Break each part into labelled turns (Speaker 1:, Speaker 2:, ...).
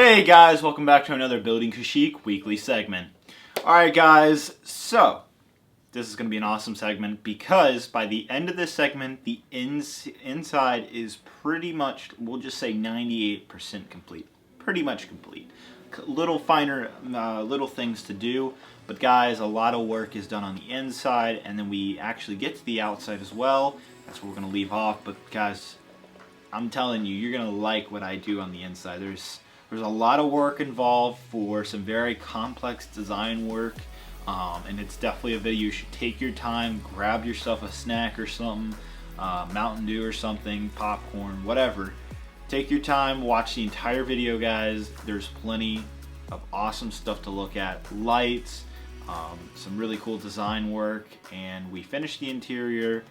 Speaker 1: Hey guys, welcome back to another Building Kashyyyk weekly segment. Alright guys, so this is going to be an awesome segment because by the end of this segment, the inside is pretty much, we'll just say 98% complete. Pretty much complete. Little finer, little things to do, but guys, a lot of work is done on the inside, and then we actually get to the outside as well. That's where we're going to leave off, but guys, I'm telling you, you're going to like what I do on the inside. There's a lot of work involved for some very complex design work, and it's definitely a video you should take your time, grab yourself a snack or something, Mountain Dew or something, popcorn, whatever. Take your time, watch the entire video guys. There's plenty of awesome stuff to look at. Lights, some really cool design work, and we finished the interior,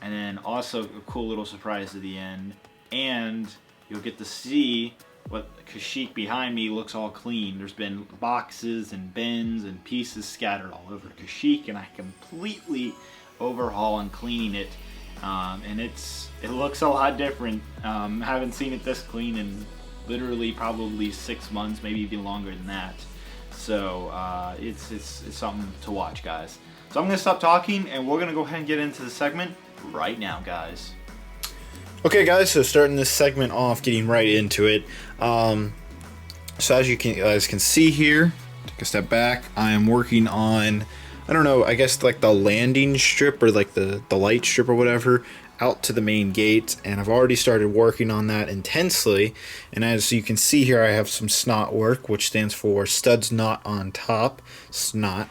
Speaker 1: and then also a cool little surprise at the end, and you'll get to see what Kashyyyk behind me looks all clean. There's been boxes and bins and pieces scattered all over Kashyyyk, and I completely overhaul and cleaning it, and it looks a lot different. Haven't seen it this clean in literally probably 6 months, maybe even longer than that. So it's something to watch, guys. So I'm gonna stop talking, and we're gonna go ahead and get into the segment right now, guys.
Speaker 2: Okay guys, so starting this segment off, getting right into it. So as you guys can see here, take a step back, I am working on, I don't know, I guess like the landing strip or like the light strip or whatever out to the main gate, and I've already started working on that intensely. And as you can see here, I have some snot work, which stands for studs not on top. Snot.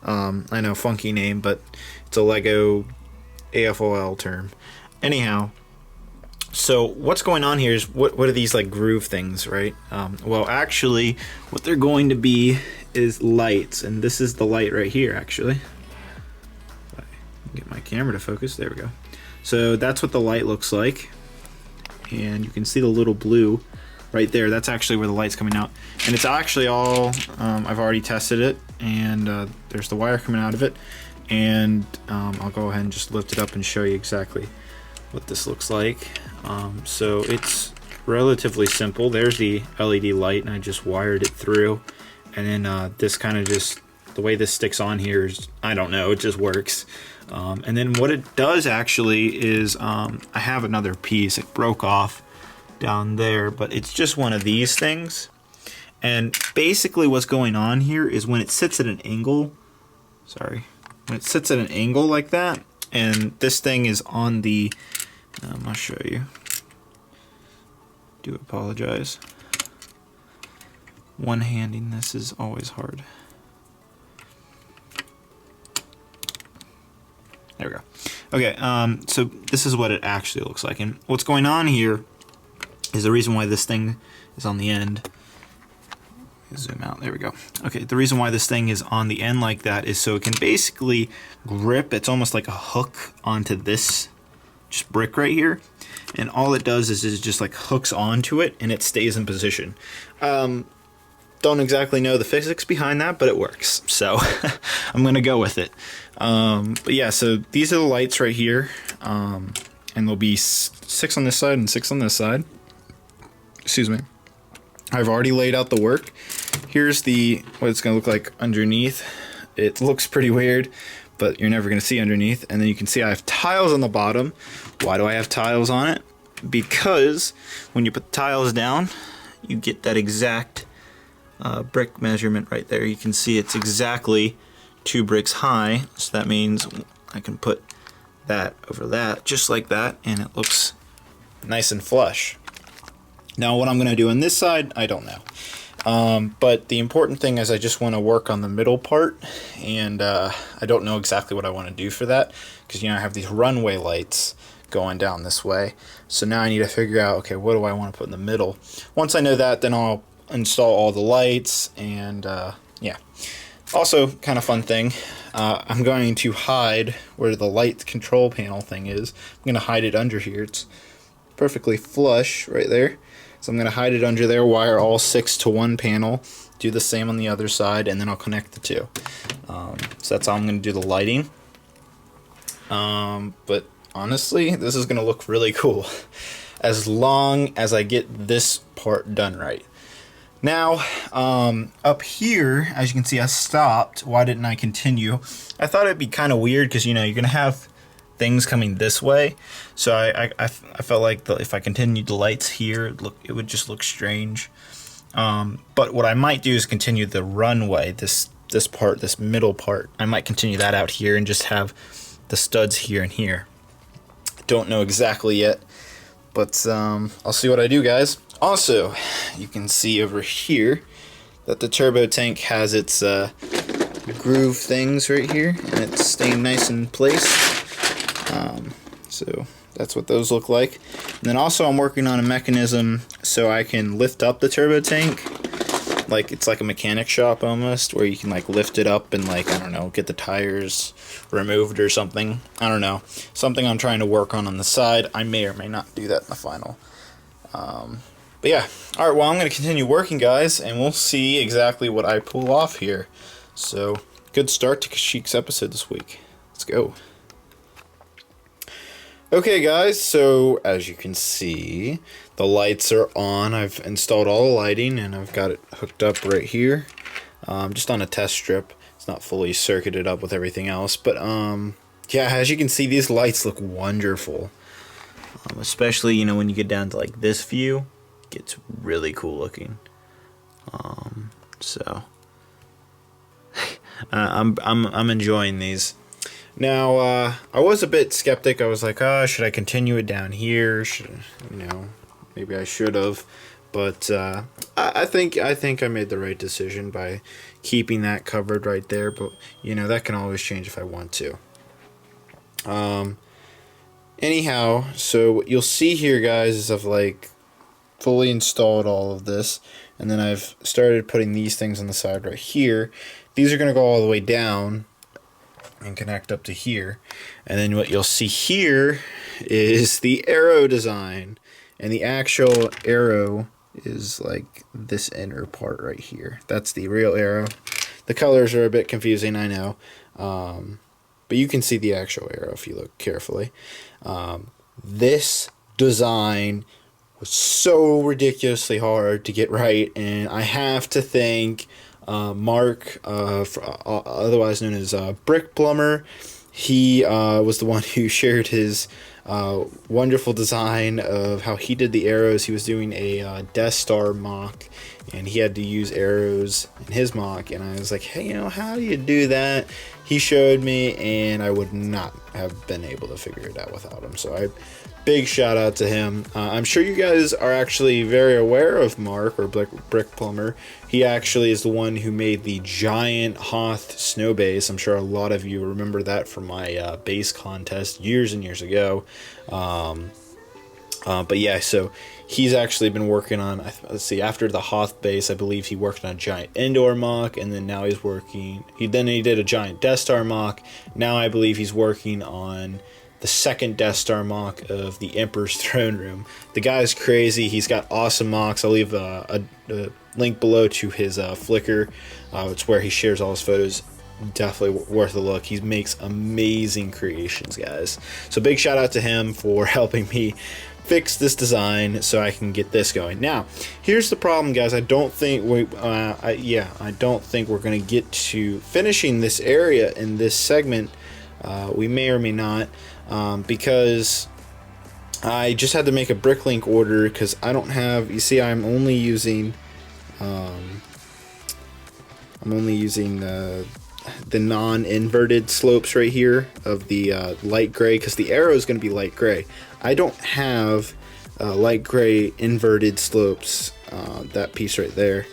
Speaker 2: I know, funky name, but it's a Lego AFOL term. Anyhow, so what's going on here is what are these like groove things, right? Well, actually, what they're going to be is lights, and this is the light right here, actually. If I can get my camera to focus, there we go. So that's what the light looks like, and you can see the little blue right there. That's actually where the light's coming out, and it's actually all, I've already tested it, and there's the wire coming out of it, and I'll go ahead and just lift it up and show you exactly what this looks like. So it's relatively simple. There's the LED light, and I just wired it through, and then this kind of just, the way this sticks on here is, I don't know, it just works. And then what it does actually is, I have another piece, it broke off down there, but it's just one of these things. And basically what's going on here is when it sits at an angle, when it sits at an angle like that, and this thing is on the, I'll show you. Do apologize. One-handing this is always hard. There we go. Okay, so this is what it actually looks like. And what's going on here is the reason why this thing is on the end. Zoom out, there we go. Okay, the reason why this thing is on the end like that is so it can basically grip, it's almost like a hook onto this just brick right here, and all it does is it just like hooks onto it and it stays in position. Don't exactly know the physics behind that, but it works, so I'm gonna go with it. But yeah, so these are the lights right here, and there'll be 6 on this side and 6 on this side. Excuse me. I've already laid out the work. Here's what it's gonna look like underneath. It looks pretty weird, but you're never gonna see underneath. And then you can see I have tiles on the bottom. Why do I have tiles on it? Because when you put the tiles down, you get that exact brick measurement right there. You can see it's exactly 2 bricks high, so that means I can put that over that, just like that, and it looks nice and flush. Now what I'm gonna do on this side, I don't know. But the important thing is I just want to work on the middle part, and I don't know exactly what I want to do for that, because I have these runway lights going down this way. So now I need to figure out, okay, what do I want to put in the middle? Once I know that, then I'll install all the lights, and yeah. Also, kind of fun thing, I'm going to hide where the light control panel thing is. I'm going to hide it under here. It's perfectly flush right there. So I'm going to hide it under there, wire all 6 to one panel, do the same on the other side, and then I'll connect the 2. So that's how I'm going to do the lighting. But honestly, this is going to look really cool as long as I get this part done right. Now, up here, as you can see, I stopped. Why didn't I continue? I thought it'd be kind of weird because, you know, you're going to have things coming this way. So I felt like if I continued the lights here, it would just look strange. But what I might do is continue the runway, this part, this middle part. I might continue that out here and just have the studs here and here. Don't know exactly yet, but I'll see what I do, guys. Also, you can see over here that the turbo tank has its groove things right here, and it's staying nice in place. So that's what those look like. And then also I'm working on a mechanism so I can lift up the turbo tank. Like it's like a mechanic shop almost, where you can like lift it up and like, I don't know, get the tires removed or something. I don't know. Something I'm trying to work on the side. I may or may not do that in the final. But yeah, alright, well I'm going to continue working, guys, and we'll see exactly what I pull off here. So, good start to Kashyyyk's episode this week. Let's go. Okay guys, so as you can see, the lights are on. I've installed all the lighting and I've got it hooked up right here. Just on a test strip. It's not fully circuited up with everything else, but yeah, as you can see, these lights look wonderful. Especially, you know, when you get down to like this view, it gets really cool looking. So I'm enjoying these. Now, I was a bit skeptic. I was like, oh, should I continue it down here? Maybe I should have. But I think I made the right decision by keeping that covered right there. But, you know, that can always change if I want to. Anyhow, so what you'll see here, guys, is I've, like, fully installed all of this. And then I've started putting these things on the side right here. These are going to go all the way down and connect up to here, and then what you'll see here is the arrow design, and the actual arrow is like this inner part right here. That's the real arrow. The colors are a bit confusing, I know, but you can see the actual arrow if you look carefully. This design was so ridiculously hard to get right, and I have to thank Mark, otherwise known as Brick Plumber. He was the one who shared his wonderful design of how he did the arrows. He was doing a Death Star mock, and he had to use arrows in his mock, and I was like, hey, you know, how do you do that? He showed me, and I would not have been able to figure it out without him. So big shout out to him. I'm sure you guys are actually very aware of Mark, or Brick Plumber. He actually is the one who made the giant Hoth snow base. I'm sure a lot of you remember that from my base contest years and years ago. But yeah, so he's actually been working on, let's see, after the Hoth base, I believe he worked on a giant indoor mock, and then now he's working, he did a giant Death Star mock. Now I believe he's working on the second Death Star mock of the Emperor's Throne Room. The guy's crazy. He's got awesome mocks. I'll leave a link below to his Flickr. It's where he shares all his photos. Definitely worth a look. He makes amazing creations, guys. So big shout out to him for helping me fix this design so I can get this going. Now, here's the problem, guys. I don't think we're gonna get to finishing this area in this segment. We may or may not. Because I just had to make a Bricklink order because I don't have, you see, I'm only using the non-inverted slopes right here of the light gray, because the arrow is going to be light gray. I don't have light gray inverted slopes, that piece right there.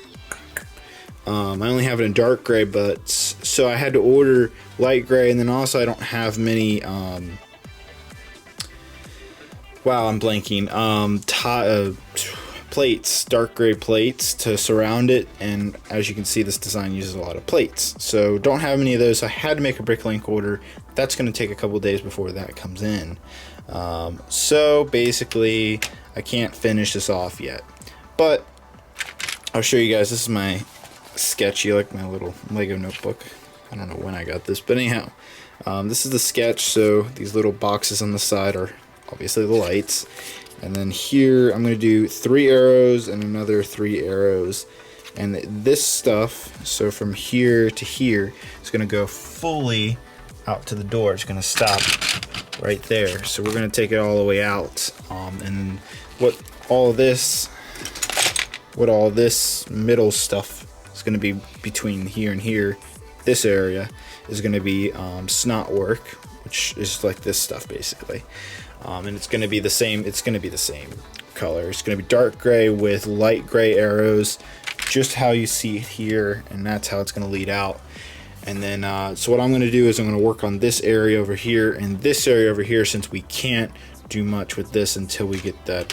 Speaker 2: I only have it in dark gray, but so I had to order light gray, and then also I don't have many wow, I'm blanking. Plates, dark gray plates to surround it, and as you can see, this design uses a lot of plates. So don't have any of those. So I had to make a Bricklink order. That's going to take a couple days before that comes in. So basically, I can't finish this off yet. But I'll show you guys. This is my sketch. You like my little Lego notebook. I don't know when I got this, but anyhow, this is the sketch. So these little boxes on the side are obviously the lights, and then here I'm going to do 3 arrows and another 3 arrows, And this stuff, so from here to here, is gonna go fully out to the door. It's gonna stop right there. So we're gonna take it all the way out. And what all this middle stuff is gonna be between here and here, this area is gonna be snot work, which is like this stuff basically. And it's gonna be the same. It's gonna be the same color. It's gonna be dark gray with light gray arrows, just how you see it here, and that's how it's gonna lead out. And then, so what I'm gonna do is I'm gonna work on this area over here and this area over here, since we can't do much with this until we get that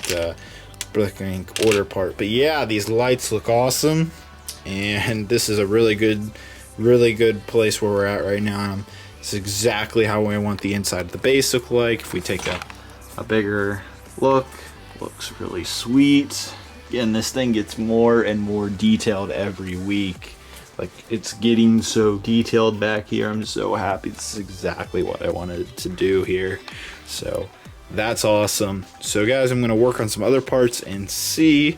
Speaker 2: Brix ink order part. But yeah, these lights look awesome, and this is a really good place where we're at right now. It's exactly how I want the inside of the base to look like. If we take a bigger look, looks really sweet. Again, this thing gets more and more detailed every week. Like, it's getting so detailed back here. I'm so happy. This is exactly what I wanted to do here. So that's awesome. So guys, I'm gonna work on some other parts and see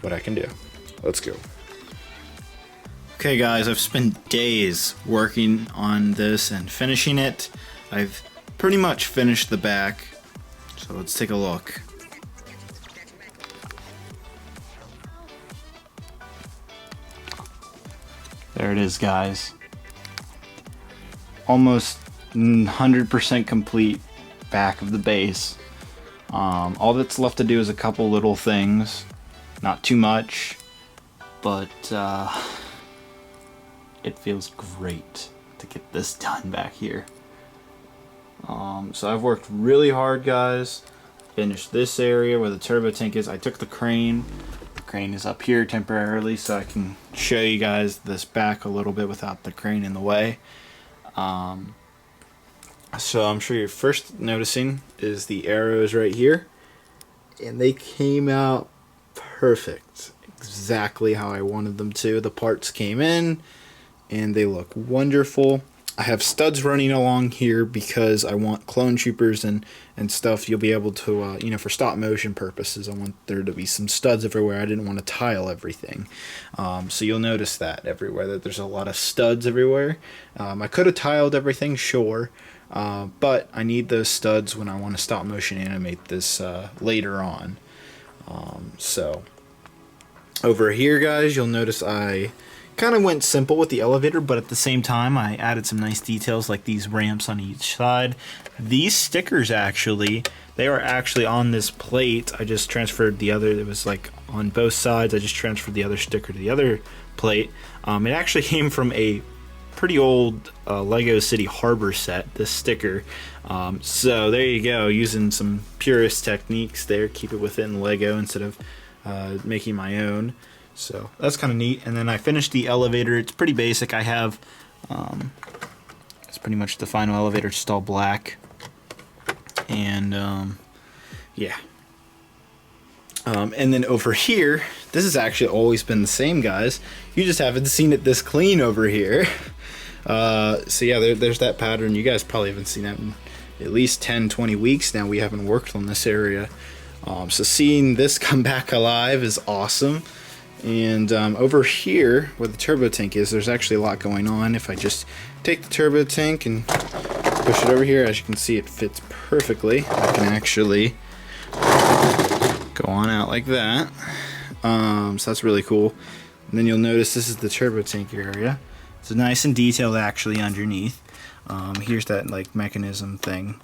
Speaker 2: what I can do. Let's go. Okay guys, I've spent days working on this and finishing it. I've pretty much finished the back. So let's take a look. There it is, guys. Almost 100% complete back of the base. All that's left to do is a couple little things. Not too much, but it feels great to get this done back here. So I've worked really hard, guys. Finished this area where the turbo tank is. I took the crane. Crane is up here temporarily so I can show you guys this back a little bit without the crane in the way. So I'm sure you're first noticing is the arrows right here, and they came out perfect, exactly how I wanted them to. The parts came in and they look wonderful. I have studs running along here because I want clone troopers and stuff. You'll be able to, you know, for stop motion purposes, I want there to be some studs everywhere. I didn't want to tile everything. So you'll notice that everywhere, that there's a lot of studs everywhere. I could have tiled everything, sure, but I need those studs when I want to stop motion animate this later on. So over here, guys, you'll notice I kind of went simple with the elevator, but at the same time I added some nice details like these ramps on each side. These stickers, actually, they are actually on this plate. I just transferred the other, it was like on both sides. I just transferred the other sticker to the other plate. It actually came from a pretty old Lego City Harbor set, this sticker. So there you go, using some purist techniques there, keep it within Lego instead of making my own. So that's kind of neat. And then I finished the elevator. It's pretty basic. I have, it's pretty much the final elevator. It's just all black. And yeah. And then over here, this has actually always been the same, guys. You just haven't seen it this clean over here. So yeah, there's that pattern. You guys probably haven't seen that in at least 10-20 weeks now. We haven't worked on this area. So seeing this come back alive is awesome. And over here where the turbo tank is, there's actually a lot going on. If I just take the turbo tank and push it over here, as you can see, it fits perfectly. I can actually go on out like that. So that's really cool. And then you'll notice this is the turbo tank area. It's nice and detailed actually underneath. Here's that like mechanism thing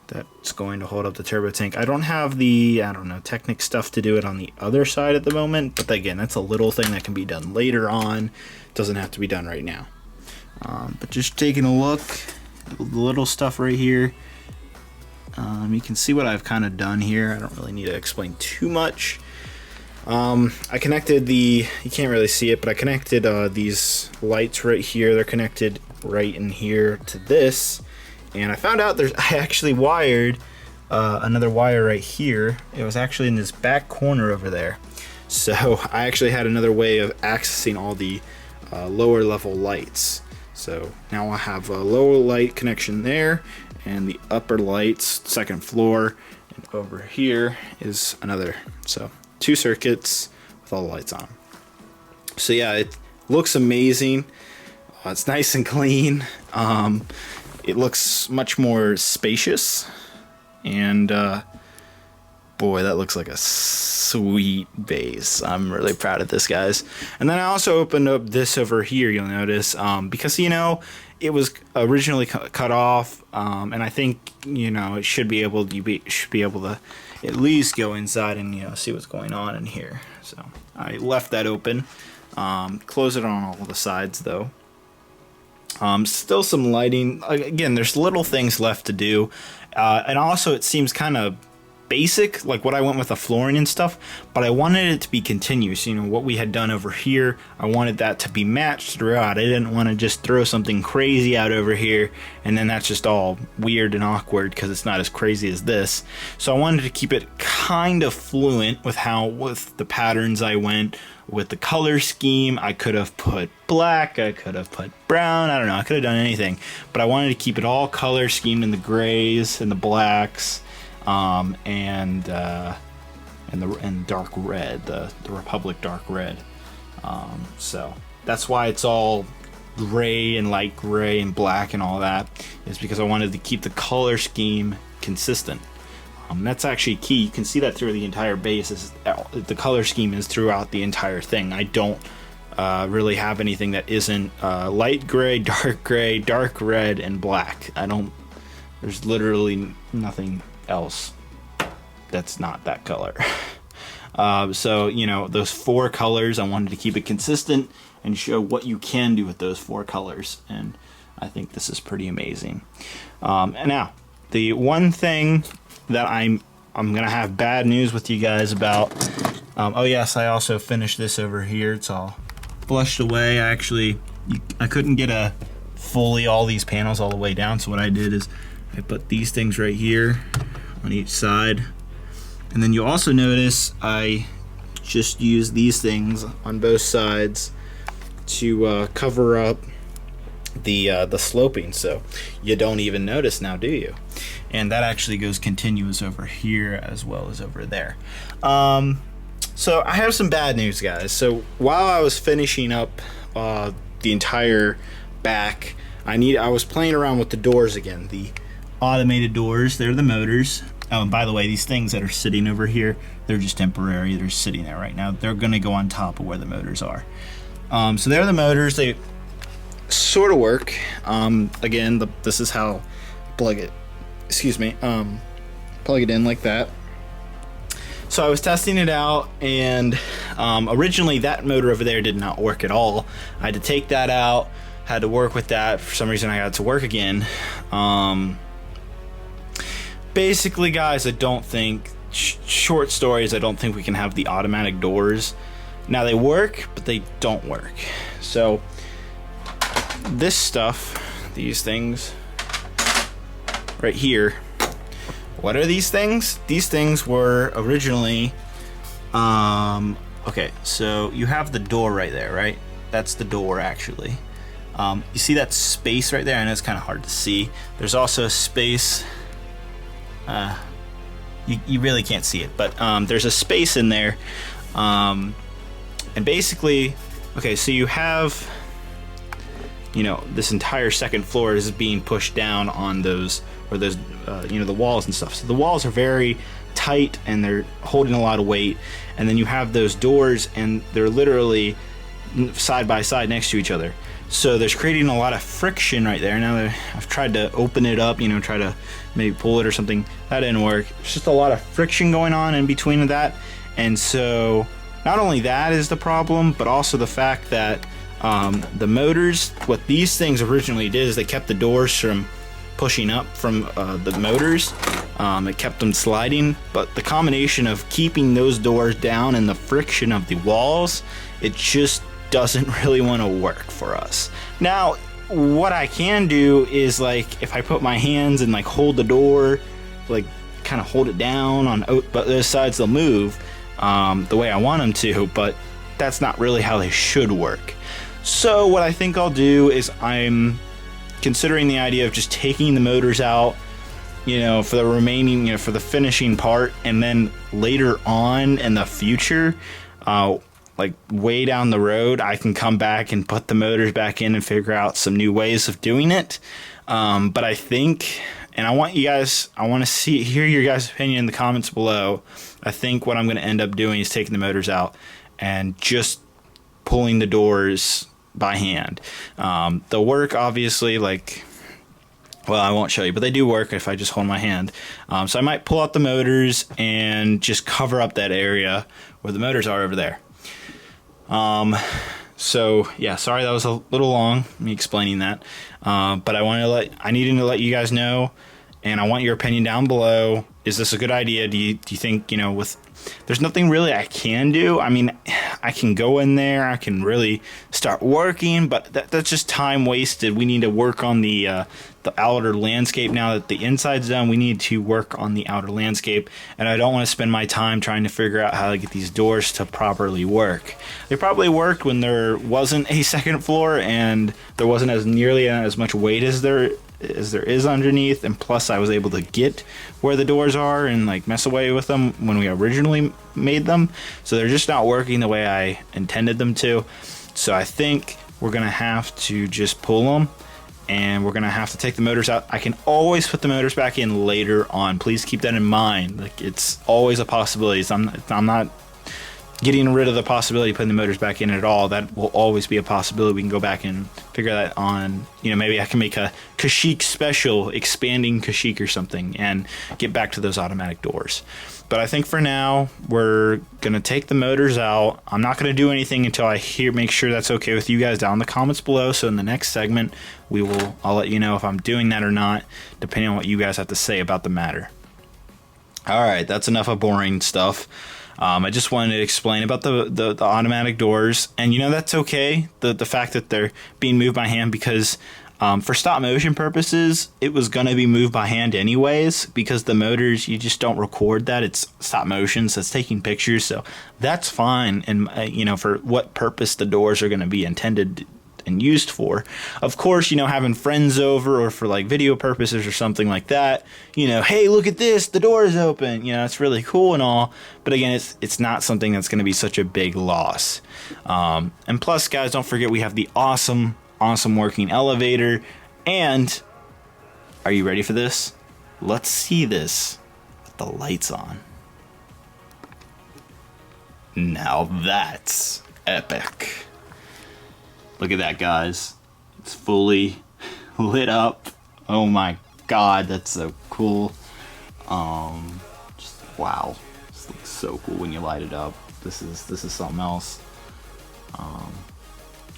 Speaker 2: that's going to hold up the turbo tank. I don't have the, I don't know, Technic stuff to do it on the other side at the moment, but again, that's a little thing that can be done later on. Doesn't have to be done right now. But just taking a look, the little stuff right here, you can see what I've kind of done here. I don't really need to explain too much. I connected the, you can't really see it, but I connected these lights right here. They're connected right in here to this. And I found out I actually wired another wire right here. It was actually in this back corner over there. So I actually had another way of accessing all the lower level lights. So now I have a lower light connection there and the upper lights, second floor, and over here is another. So 2 circuits with all the lights on. So yeah, it looks amazing. It's nice and clean. It looks much more spacious, and boy, that looks like a sweet base. I'm really proud of this, guys. And then I also opened up this over here, you'll notice, because, you know, it was originally cut off, and I think, you know, it should be able to, you should be able to at least go inside and, you know, see what's going on in here. So I left that open. Close it on all the sides, though. Still some lighting. Again, there's little things left to do. And also it seems kind of basic, like what I went with the flooring and stuff, but I wanted it to be continuous. You know, what we had done over here, I wanted that to be matched throughout. I didn't want to just throw something crazy out over here, and then that's just all weird and awkward because it's not as crazy as this. So I wanted to keep it kind of fluent with the patterns I went. With the color scheme, I could have put black, I could have put brown, I don't know, I could have done anything. But I wanted to keep it all color schemed in the grays and the blacks, and dark red, the Republic dark red. So that's why it's all gray and light gray and black and all that, is because I wanted to keep the color scheme consistent. That's actually key. You can see that through the entire base. The color scheme is throughout the entire thing. I don't really have anything that isn't light gray, dark red, and black. There's literally nothing else that's not that color. So, you know, those 4 colors, I wanted to keep it consistent and show what you can do with those 4 colors. And I think this is pretty amazing. And now, the one thing that I'm gonna have bad news with you guys about. Oh yes, I also finished this over here. It's all flushed away. I couldn't get all these panels all the way down. So what I did is I put these things right here on each side, and then you'll also notice I just used these things on both sides to cover up the sloping, so you don't even notice now, do you? And that actually goes continuous over here as well as over there. So I have some bad news, guys. So while I was finishing up the entire back, I was playing around with the doors again, the automated doors. They're the motors. Oh, and by the way, these things that are sitting over here, they're just temporary. They're sitting there right now. They're gonna go on top of where the motors are. So they're the motors. They sort of work. Again, this is how plug it. Excuse me. Plug it in like that. So I was testing it out, and originally that motor over there did not work at all. I had to take that out. Had to work with that. For some reason, I got it to work again. Basically, guys, I don't think. Short stories. I don't think we can have the automatic doors. Now they work, but they don't work. So this stuff, these things right here, what are these things? These things were originally okay, so you have the door right there, right? That's the door, actually. You see that space right there? I know it's kind of hard to see. There's also a space, you really can't see it, but there's a space in there, and basically, okay, so you have, you know, this entire second floor is being pushed down on those, or those, you know, the walls and stuff. So the walls are very tight and they're holding a lot of weight. And then you have those doors and they're literally side by side next to each other. So there's creating a lot of friction right there. Now I've tried to open it up, you know, try to maybe pull it or something. That didn't work. It's just a lot of friction going on in between that. And so not only that is the problem, but also the fact that the motors, what these things originally did is they kept the doors from pushing up from the motors. It kept them sliding, but the combination of keeping those doors down and the friction of the walls, it just doesn't really want to work for us. Now, what I can do is, like, if I put my hands and like hold the door, like kind of hold it down on both sides, they'll move the way I want them to, but that's not really how they should work. So what I think I'll do is I'm considering the idea of just taking the motors out, you know, for the remaining, you know, for the finishing part, and then later on in the future, like way down the road, I can come back and put the motors back in and figure out some new ways of doing it. But I think, and I want to hear your guys' opinion in the comments below. I think what I'm going to end up doing is taking the motors out and just pulling the doors by hand. They'll work, obviously, like, well, I won't show you, but they do work if I just hold my hand. So I might pull out the motors and just cover up that area where the motors are over there. So yeah, sorry that was a little long, me explaining that. But I needed to let you guys know, and I want your opinion down below. Is this a good idea? Do you think, there's nothing really I can do. I mean, I can go in there, I can really start working, but that's just time wasted. We need to work on the outer landscape. Now that the inside's done, we need to work on the outer landscape, and I don't want to spend my time trying to figure out how to get these doors to properly work. They probably worked when there wasn't a second floor and there wasn't as much weight as there is underneath, and plus I was able to get where the doors are and like mess away with them when we originally made them, so they're just not working the way I intended them to. So I think we're gonna have to just pull them, and we're gonna have to take the motors out. I can always put the motors back in later on. Please keep that in mind. Like, it's always a possibility. So I'm not getting rid of the possibility of putting the motors back in at all. That will always be a possibility. We can go back and figure that on, maybe I can make a Kashyyyk special, expanding Kashyyyk or something, and get back to those automatic doors. But I think for now, we're going to take the motors out. I'm not going to do anything until I make sure that's okay with you guys down in the comments below. So in the next segment, I'll let you know if I'm doing that or not, depending on what you guys have to say about the matter. All right, that's enough of boring stuff. I just wanted to explain about the automatic doors, and that's okay. The fact that they're being moved by hand, because for stop motion purposes, it was going to be moved by hand anyways, because the motors, you just don't record that. It's stop motion, so it's taking pictures, so that's fine. And for what purpose the doors are going to be intended and used for. Of course, having friends over, or for like video purposes or something like that, hey, look at this, the door is open, it's really cool and all, but again, it's not something that's going to be such a big loss. And plus, guys, don't forget we have the awesome working elevator. And are you ready for this? Let's see this with the lights on. Now that's epic. Look at that, guys. It's fully lit up. Oh my god, that's so cool. Just wow. This looks so cool when you light it up. This is something else.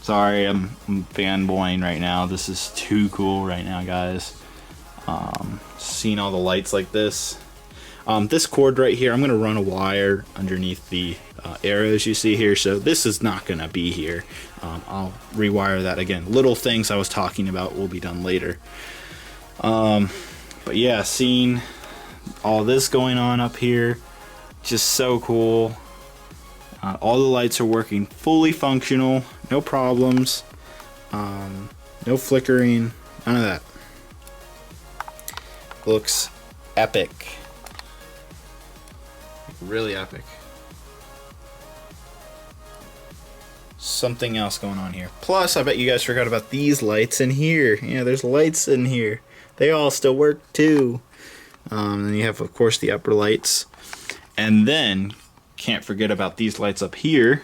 Speaker 2: Sorry, I'm fanboying right now. This is too cool right now, guys. Seeing all the lights like this. This cord right here, I'm going to run a wire underneath the arrows you see here, so this is not going to be here. I'll rewire that again. Little things I was talking about will be done later. But yeah, seeing all this going on up here, just so cool. All the lights are working fully functional, no problems, no flickering, none of that. Looks epic. Really epic. Something else going on here. Plus, I bet you guys forgot about these lights in here. Yeah, there's lights in here. They all still work too. Then you have, of course, the upper lights. And then, can't forget about these lights up here.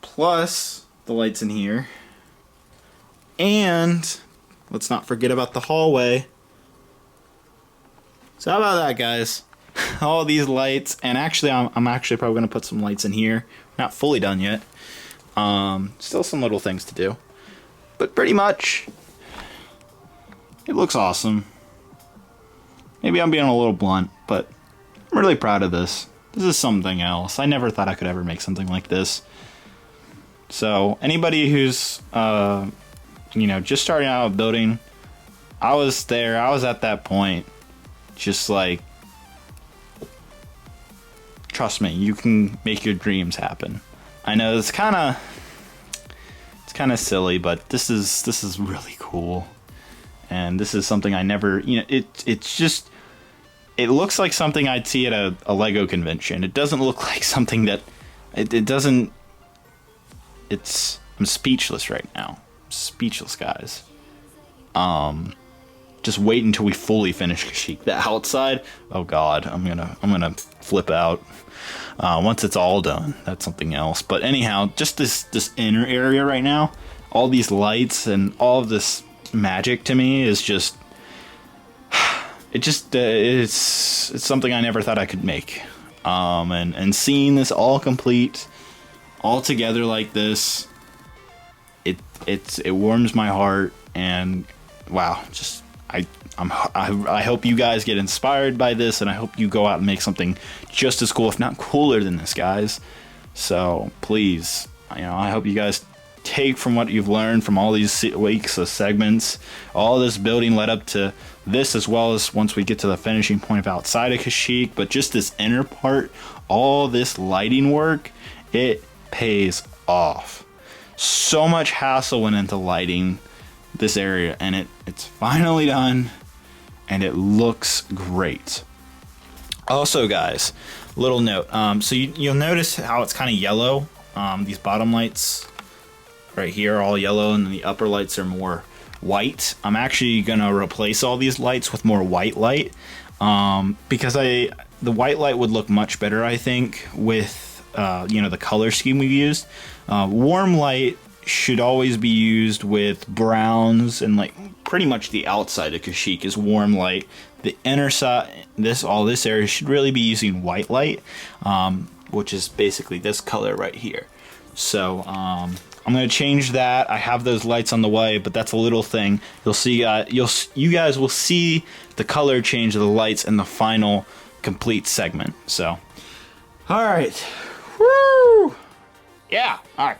Speaker 2: Plus, the lights in here. And, let's not forget about the hallway. So how about that, guys? All these lights, and actually I'm actually probably going to put some lights in here. Not fully done yet. Still some little things to do. But pretty much, it looks awesome. Maybe I'm being a little blunt, but I'm really proud of this. This is something else. I never thought I could ever make something like this. So, anybody who's, just starting out building, I was there, I was at that point. Just like, trust me, you can make your dreams happen. I know it's kind of silly, but this is really cool, and this is something I never, it's just, it looks like something I'd see at a Lego convention. It doesn't look like something that
Speaker 1: it doesn't. I'm speechless right now. Speechless, guys. Just wait until we fully finish Kashyyyk. The outside, oh god, I'm gonna flip out. Once it's all done, that's something else. But anyhow, just this inner area right now, all these lights and all of this magic to me is just, it's something I never thought I could make. And seeing this all complete, all together like this, it warms my heart. And wow, just I hope you guys get inspired by this, and I hope you go out and make something just as cool, if not cooler than this, guys. So please, I hope you guys take from what you've learned from all these weeks of segments, all this building led up to this, as well as once we get to the finishing point of outside of Kashyyyk, but just this inner part, all this lighting work, it pays off. So much hassle went into lighting this area, and it's finally done, and it looks great. Also, guys, little note, so you'll notice how it's kind of yellow. These bottom lights right here are all yellow, and then the upper lights are more white. I'm actually gonna replace all these lights with more white light, because the white light would look much better, I think, with the color scheme we've used. Warm light should always be used with browns, and like pretty much the outside of Kashyyyk is warm light. The inner side, all this area should really be using white light, which is basically this color right here. So I'm gonna change that. I have those lights on the way, but that's a little thing. You'll see. You guys will see the color change of the lights in the final complete segment. So, all right, woo, yeah, all right.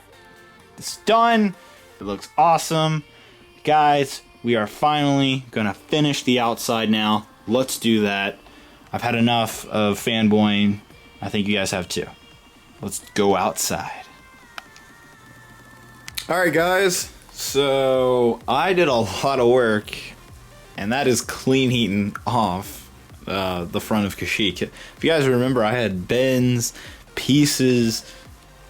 Speaker 1: It's done. It looks awesome. Guys, we are finally gonna finish the outside now. Let's do that. I've had enough of fanboying. I think you guys have too. Let's go outside. Alright guys, so I did a lot of work, and that is clean heating off the front of Kashyyyk. If you guys remember, I had bends, pieces.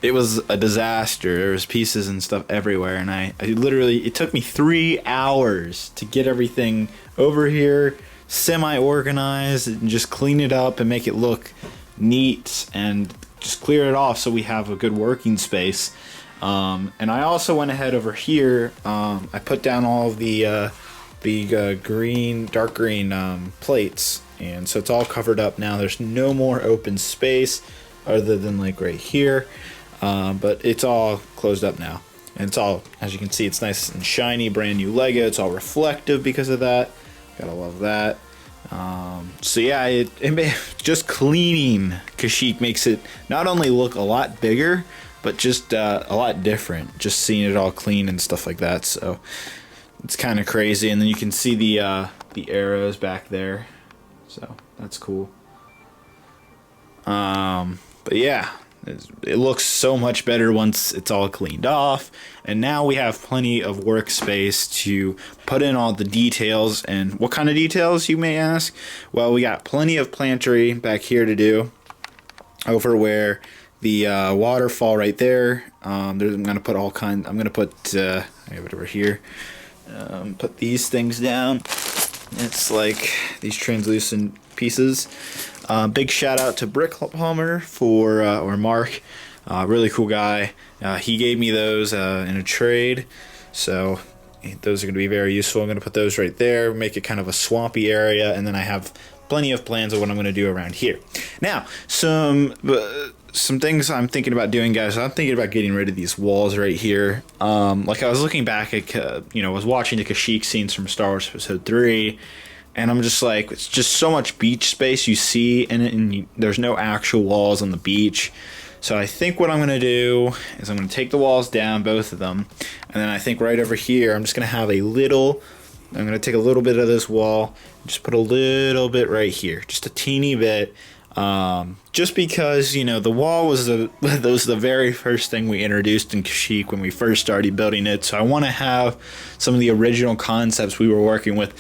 Speaker 1: It was a disaster. There was pieces and stuff everywhere, and I literally, it took me 3 hours to get everything over here semi-organized and just clean it up and make it look neat and just clear it off so we have a good working space. And I also went ahead over here. I put down all of the green, dark green plates, and so it's all covered up now. There's no more open space other than like right here. But it's all closed up now, and it's all, as you can see, it's nice and shiny, brand new Lego. It's all reflective because of that. Gotta love that. So yeah, just cleaning Kashyyyk makes it not only look a lot bigger, but just a lot different. Just seeing it all clean and stuff like that. So it's kind of crazy, and then you can see the arrows back there. So that's cool. But yeah. It looks so much better once it's all cleaned off, and now we have plenty of workspace to put in all the details. And what kind of details, you may ask? Well, we got plenty of plantry back here to do over where the waterfall right there. I'm gonna put all kind. I'm gonna put I have it over here. Put these things down. It's like these translucent pieces. Big shout out to Brix for or Mark, really cool guy. He gave me those in a trade, so those are going to be very useful. I'm going to put those right there, make it kind of a swampy area, and then I have plenty of plans of what I'm going to do around here. Now, some things I'm thinking about doing, guys. I'm thinking about getting rid of these walls right here. Like I was looking back at, I was watching the Kashyyyk scenes from Star Wars Episode 3. And I'm just like, it's just so much beach space you see in it, and there's no actual walls on the beach. So I think what I'm going to do is I'm going to take the walls down, both of them. And then I think right over here, I'm just going to have I'm going to take a little bit of this wall, just put a little bit right here, just a teeny bit. Just because, the wall was the very first thing we introduced in Kashyyyk when we first started building it. So I want to have some of the original concepts we were working with,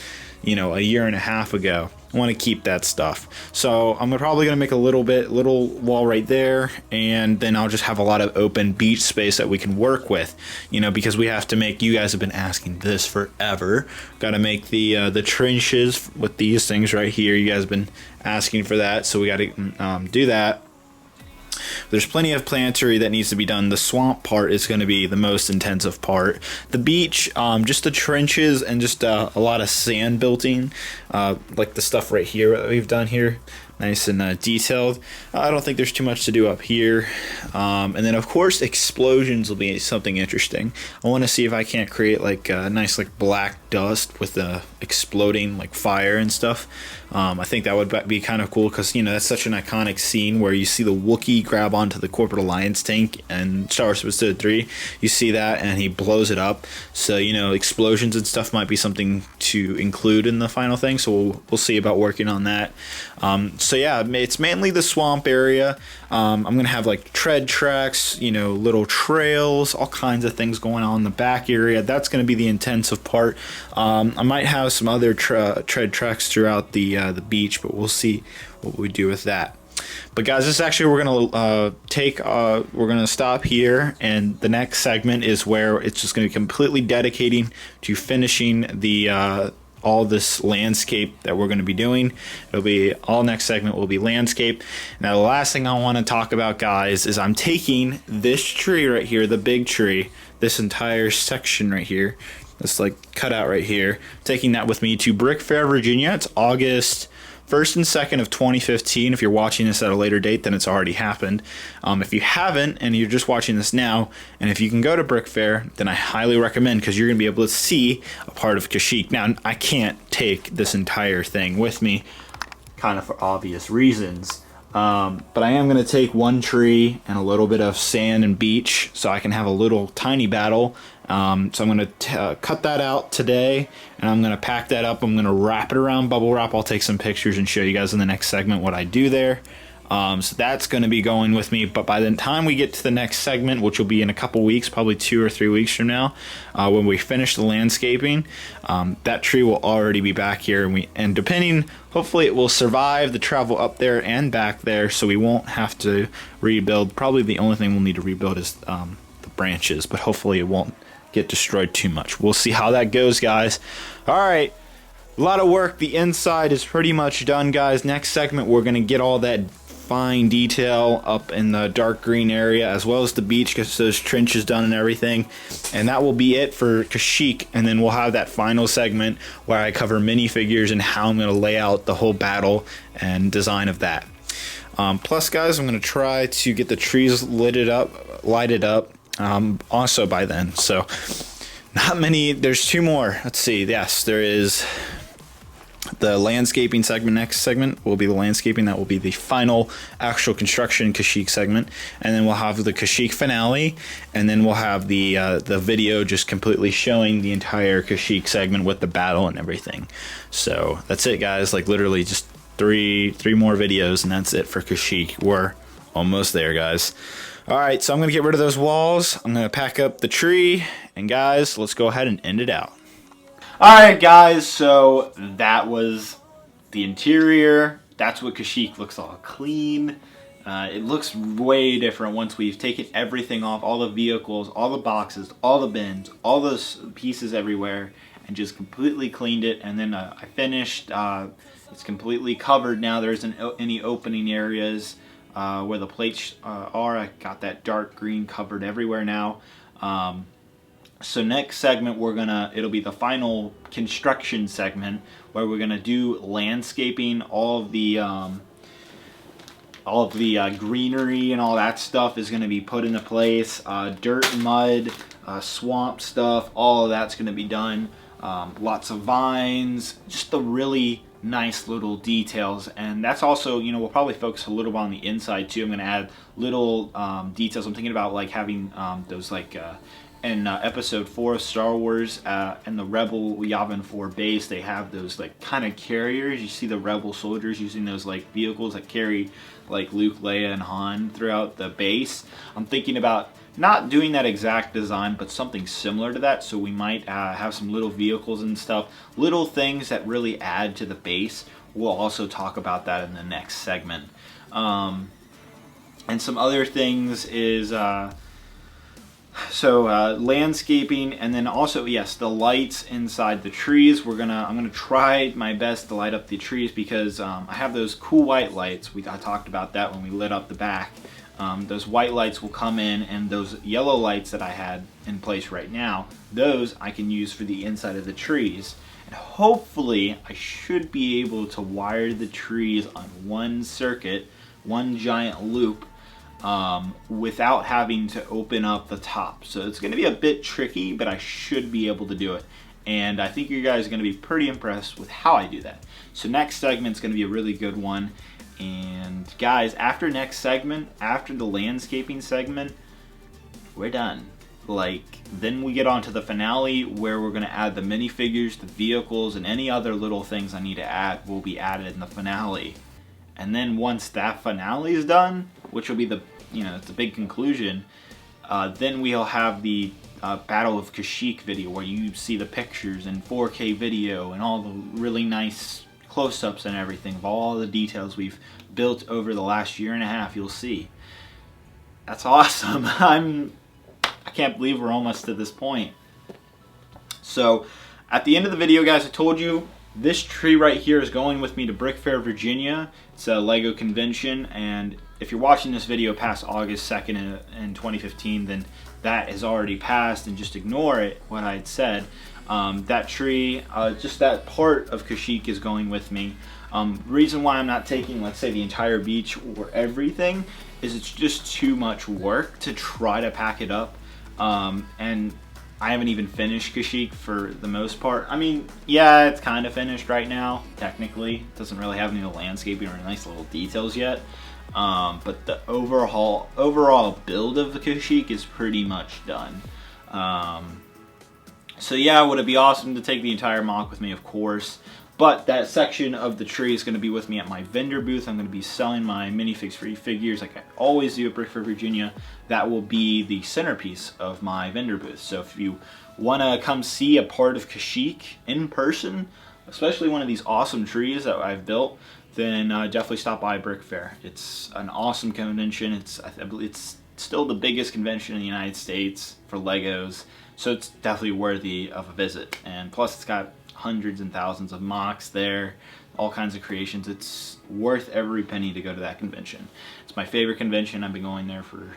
Speaker 1: a year and a half ago.
Speaker 2: I want to keep that stuff. So I'm probably going to make a little wall right there, and then I'll just have a lot of open beach space that we can work with, you know, because we have to make, you guys have been asking this forever. Got to make the trenches with these things right here. You guys have been asking for that, so we got to do that. There's plenty of plantery that needs to be done. The swamp part is going to be the most intensive part. The beach, just the trenches and just a lot of sand building, like the stuff right here that we've done here. Nice and detailed. I don't think there's too much to do up here. And then of course explosions will be something interesting. I want to see if I can't create like a nice like black dust with the exploding like fire and stuff. I think that would be kind of cool because, you know, that's such an iconic scene where you see the Wookiee grab onto the Corporate Alliance tank and Star Wars Episode 3. You see that and he blows it up. So, you know, explosions and stuff might be something to include in the final thing. So we'll see about working on that. So yeah, it's mainly the swamp area. I'm going to have like tread tracks, you know, little trails, all kinds of things going on in the back area. That's going to be the intensive part. I might have some other tread tracks throughout the beach, but we'll see what we do with that. But guys, this is actually, we're gonna stop here, and the next segment is where it's just gonna be completely dedicating to finishing the all this landscape that we're going to be doing. It'll be all next segment will be landscape. Now the last thing I want to talk about, guys, is I'm taking this tree right here, the big tree, this entire section right here, this like cutout right here, taking that with me to Brick Fair, Virginia. It's August 1st and 2nd of 2015. If you're watching this at a later date, then it's already happened. If you haven't, and you're just watching this now, and if you can go to Brick Fair, then I highly recommend, because you're going to be able to see a part of Kashyyyk. Now, I can't take this entire thing with me, kind of for obvious reasons. But I am going to take one tree and a little bit of sand and beach so I can have a little tiny battle. So I'm going to cut that out today, and I'm going to pack that up. I'm going to wrap it around bubble wrap. I'll take some pictures and show you guys in the next segment what I do there. So that's going to be going with me. But by the time we get to the next segment, which will be in a couple weeks, probably 2 or 3 weeks from now, when we finish the landscaping, that tree will already be back here. And depending, hopefully it will survive the travel up there and back there, so we won't have to rebuild. Probably the only thing we'll need to rebuild is the branches, but hopefully it won't get destroyed too much. We'll see how that goes, guys. All right. A lot of work. The inside is pretty much done, guys. Next segment, we're going to get all that fine detail up in the dark green area, as well as the beach, because those trenches done and everything. And that will be it for Kashyyyk. And then we'll have that final segment where I cover minifigures and how I'm going to lay out the whole battle and design of that. Plus, guys, I'm going to try to get the trees lighted up also by then. So not many. There's 2 more. Let's see. Yes, there is the landscaping segment. Next segment will be the landscaping. That will be the final actual construction Kashyyyk segment, and then we'll have the Kashyyyk finale, and then we'll have the video just completely showing the entire Kashyyyk segment with the battle and everything. So that's it, guys. Like literally just three more videos, and that's it for Kashyyyk. We're almost there, guys. All right, so I'm gonna get rid of those walls. I'm gonna pack up the tree, and guys, let's go ahead and end it out.
Speaker 1: Alright guys, so that was the interior. That's what Kashyyyk looks all clean. It looks way different once we've taken everything off, all the vehicles, all the boxes, all the bins, all those pieces everywhere, and just completely cleaned it. And then I finished, it's completely covered now. There isn't any opening areas where the plates are. I got that dark green covered everywhere now. So next segment it'll be the final construction segment where we're gonna do landscaping. All of the greenery and all that stuff is gonna be put into place. Dirt and mud, swamp stuff, all of that's gonna be done. Lots of vines, just the really nice little details. And that's also, you know, we'll probably focus a little bit on the inside too. I'm gonna add little details. I'm thinking about like having those like in episode 4 of Star Wars and the Rebel Yavin 4 base, they have those like kind of carriers. You see the Rebel soldiers using those like vehicles that carry like Luke, Leia, and Han throughout the base. I'm thinking about not doing that exact design, but something similar to that. So we might have some little vehicles and stuff, little things that really add to the base we'll also talk about that in the next segment. And some other things is landscaping, and then also, yes, the lights inside the trees. I'm gonna try my best to light up the trees because I have those cool white lights. I talked about that when we lit up the back. Those white lights will come in, and those yellow lights that I had in place right now, those I can use for the inside of the trees. And hopefully I should be able to wire the trees on one circuit, one giant loop, without having to open up the top. So it's going to be a bit tricky, but I should be able to do it. And I think you guys are going to be pretty impressed with how I do that. So next segment is going to be a really good one. And guys, after next segment, after the landscaping segment, we're done. Then we get on to the finale, where we're going to add the minifigures, the vehicles, and any other little things I need to add will be added in the finale. And then once that finale is done, which will be the big conclusion, then we'll have the Battle of Kashyyyk video, where you see the pictures in 4K video and all the really nice close-ups and everything of all the details we've built over the last year and a half. You'll see. That's awesome. I can't believe we're almost to this point. So at the end of the video, guys, I told you this tree right here is going with me to Brick Fair, Virginia. It's a Lego convention, and if you're watching this video past August 2nd in 2015, then that has already passed, and just ignore it, what I'd said. That tree, just that part of Kashyyyk is going with me. Reason why I'm not taking, let's say, the entire beach or everything is it's just too much work to try to pack it up. And I haven't even finished Kashyyyk for the most part. I mean, yeah, it's kind of finished right now, technically. It doesn't really have any landscaping or nice little details yet. But the overall build of the Kashyyyk is pretty much done. So yeah, would it be awesome to take the entire mock with me? Of course. But that section of the tree is going to be with me at my vendor booth. I'm going to be selling my minifigs free figures like I always do at Brick Fair, Virginia. That will be the centerpiece of my vendor booth. So if you want to come see a part of Kashyyyk in person, especially one of these awesome trees that I've built, then definitely stop by Brick Fair. It's an awesome convention. It's still the biggest convention in the United States for Legos, so it's definitely worthy of a visit. And plus, it's got hundreds and thousands of mocks there, all kinds of creations. It's worth every penny to go to that convention. It's my favorite convention. I've been going there for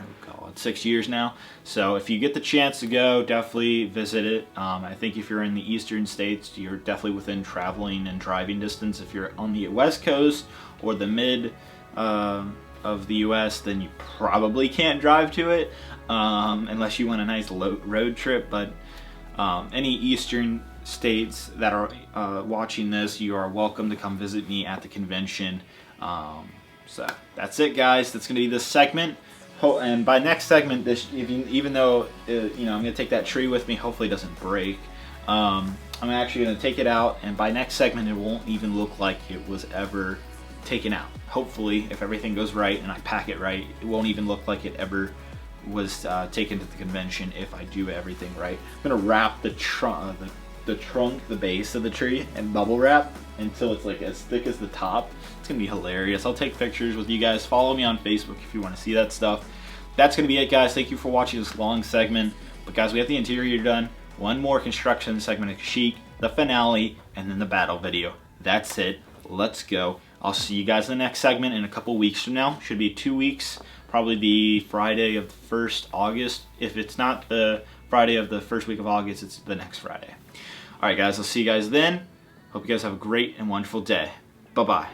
Speaker 1: 6 years now. So if you get the chance to go, definitely visit it. I think if you're in the eastern states, you're definitely within traveling and driving distance. If you're on the west coast or the mid of the US, then you probably can't drive to it unless you want a nice road trip. But any eastern states that are watching this, you are welcome to come visit me at the convention. So that's it, guys. That's going to be this segment. And by next segment, even though I'm going to take that tree with me, hopefully it doesn't break. I'm actually going to take it out, and by next segment, it won't even look like it was ever taken out. Hopefully, if everything goes right and I pack it right, it won't even look like it ever was taken to the convention if I do everything right. I'm going to wrap the trunk, the base of the tree, and bubble wrap until it's like as thick as the top. It's gonna be hilarious. I'll take pictures with you guys. Follow me on Facebook if you want to see that stuff. That's gonna be it, guys. Thank you for watching this long segment. But guys, we have the interior done. One more construction segment of Kashyyyk, the finale, and then the battle video. That's it. Let's go. I'll see you guys in the next segment in a couple weeks from now. Should be 2 weeks. Probably the Friday of the 1st August. If it's not the Friday of the first week of August, it's the next Friday. Alright guys, I'll see you guys then. Hope you guys have a great and wonderful day. Bye-bye.